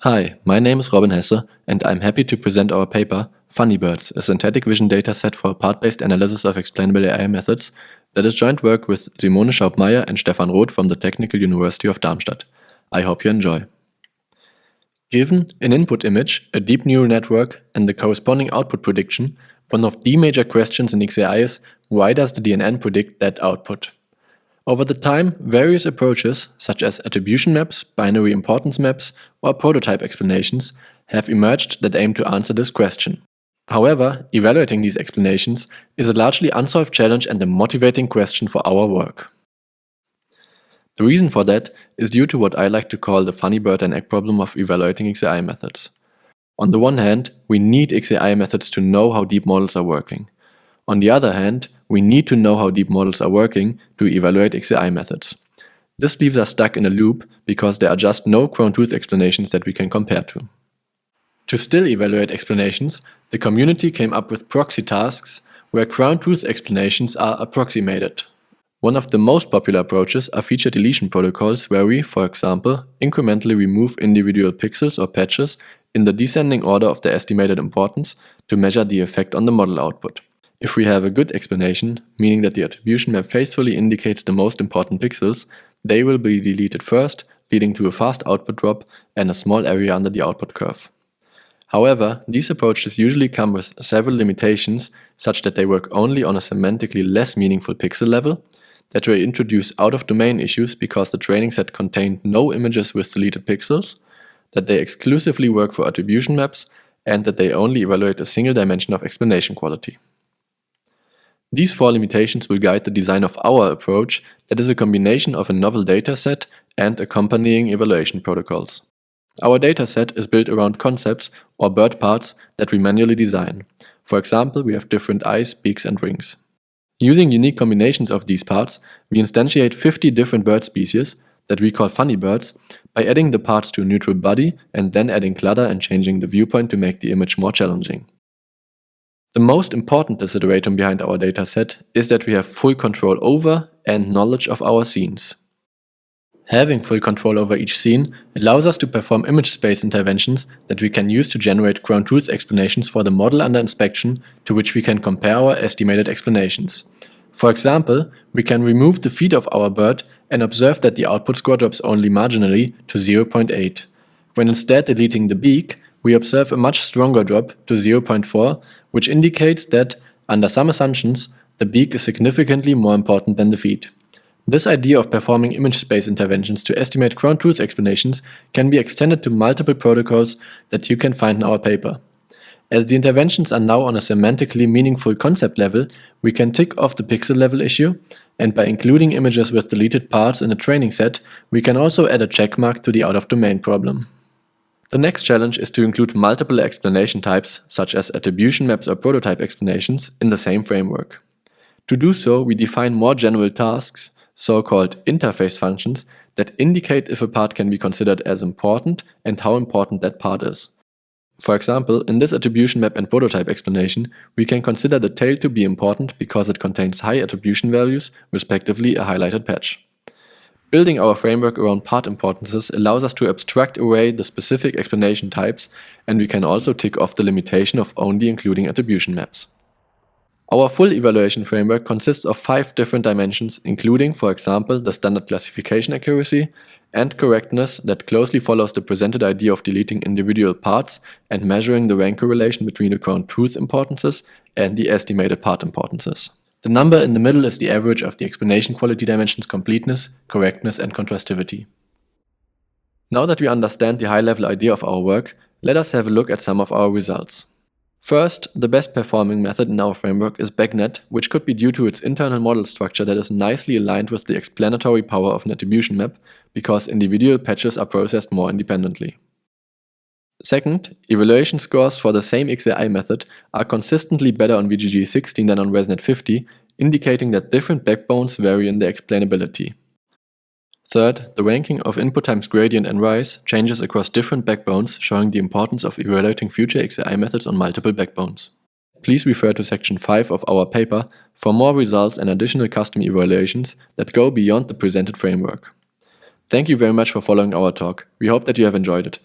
Hi, my name is Robin Hesse, and I'm happy to present our paper, FunnyBirds, a synthetic vision dataset for part-based analysis of explainable AI methods, that is joint work with Simone Schaub-Meyer and Stefan Roth from the Technical University of Darmstadt. I hope you enjoy. Given an input image, a deep neural network, and the corresponding output prediction, one of the major questions in XAI is, why does the DNN predict that output? Over the time, various approaches, such as attribution maps, binary importance maps, or prototype explanations, have emerged that aim to answer this question. However, evaluating these explanations is a largely unsolved challenge and a motivating question for our work. The reason for that is due to what I like to call the funny bird and egg problem of evaluating XAI methods. On the one hand, we need XAI methods to know how deep models are working. On the other hand, we need to know how deep models are working to evaluate XAI methods. This leaves us stuck in a loop because there are just no ground-truth explanations that we can compare to. To still evaluate explanations, the community came up with proxy tasks where ground-truth explanations are approximated. One of the most popular approaches are feature deletion protocols where we, for example, incrementally remove individual pixels or patches in the descending order of their estimated importance to measure the effect on the model output. If we have a good explanation, meaning that the attribution map faithfully indicates the most important pixels, they will be deleted first, leading to a fast output drop and a small area under the output curve. However, these approaches usually come with several limitations, such that they work only on a semantically less meaningful pixel level, that they introduce out-of-domain issues because the training set contained no images with deleted pixels, that they exclusively work for attribution maps, and that they only evaluate a single dimension of explanation quality. These four limitations will guide the design of our approach, that is a combination of a novel dataset and accompanying evaluation protocols. Our dataset is built around concepts or bird parts that we manually design. For example, we have different eyes, beaks, and wings. Using unique combinations of these parts, we instantiate 50 different bird species that we call funny birds by adding the parts to a neutral body and then adding clutter and changing the viewpoint to make the image more challenging. The most important desideratum behind our dataset is that we have full control over and knowledge of our scenes. Having full control over each scene allows us to perform image space interventions that we can use to generate ground-truth explanations for the model under inspection, to which we can compare our estimated explanations. For example, we can remove the feet of our bird and observe that the output score drops only marginally to 0.8. When instead deleting the beak, we observe a much stronger drop to 0.4, which indicates that, under some assumptions, the beak is significantly more important than the feet. This idea of performing image space interventions to estimate ground-truth explanations can be extended to multiple protocols that you can find in our paper. As the interventions are now on a semantically meaningful concept level, we can tick off the pixel level issue, and by including images with deleted parts in a training set, we can also add a checkmark to the out-of-domain problem. The next challenge is to include multiple explanation types, such as attribution maps or prototype explanations, in the same framework. To do so, we define more general tasks, so-called interface functions, that indicate if a part can be considered as important and how important that part is. For example, in this attribution map and prototype explanation, we can consider the tail to be important because it contains high attribution values, respectively a highlighted patch. Building our framework around part importances allows us to abstract away the specific explanation types, and we can also tick off the limitation of only including attribution maps. Our full evaluation framework consists of 5 different dimensions, including, for example, the standard classification accuracy and correctness that closely follows the presented idea of deleting individual parts and measuring the rank correlation between the ground-truth importances and the estimated part importances. The number in the middle is the average of the explanation quality dimensions completeness, correctness, and contrastivity. Now that we understand the high-level idea of our work, let us have a look at some of our results. First, the best performing method in our framework is BACnet, which could be due to its internal model structure that is nicely aligned with the explanatory power of an attribution map, because individual patches are processed more independently. Second, evaluation scores for the same XAI method are consistently better on VGG16 than on ResNet 50, indicating that different backbones vary in their explainability. Third, the ranking of input times gradient and rise changes across different backbones, showing the importance of evaluating future XAI methods on multiple backbones. Please refer to section 5 of our paper for more results and additional custom evaluations that go beyond the presented framework. Thank you very much for following our talk. We hope that you have enjoyed it.